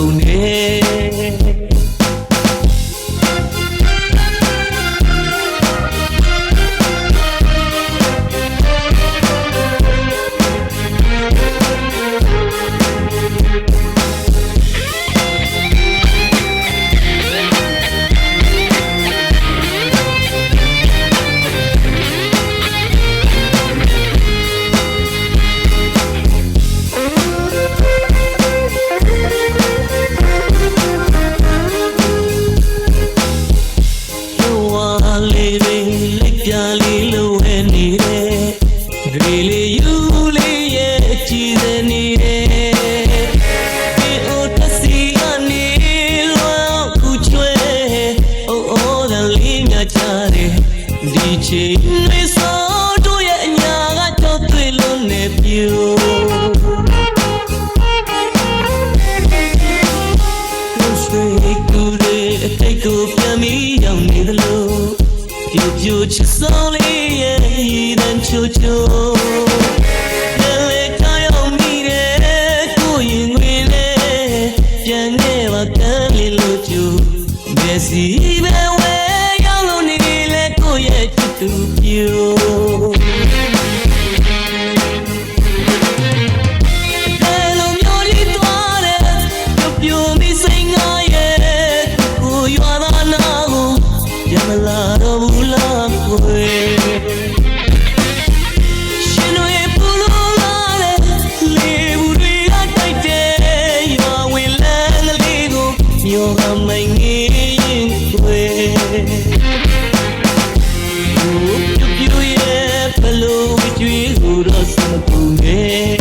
ကုန်နဲ့ဒီချိန်လေးစောတို့ရဲ့အညာကတော့တွေ့လို့နေပြူလို့ဆွေကူတဲ့အတိတ်ကိုပြန်ပြီးရောက်နေသလိုပြူပြူချစ်ဆုံးလေးရဲ့ရည်တန်းချိုချိုလည်းကြောက်ရောက်မိတယ်ကိုရင်ငွေနဲ့ပြန်ခဲ့ပါကမ်းလေးလို့ကျူမျက်စိပဲဝဲရောက်လို့နေလေကိုရဲ့ချစ်သူပြူHello, we do it, who doesn't do it?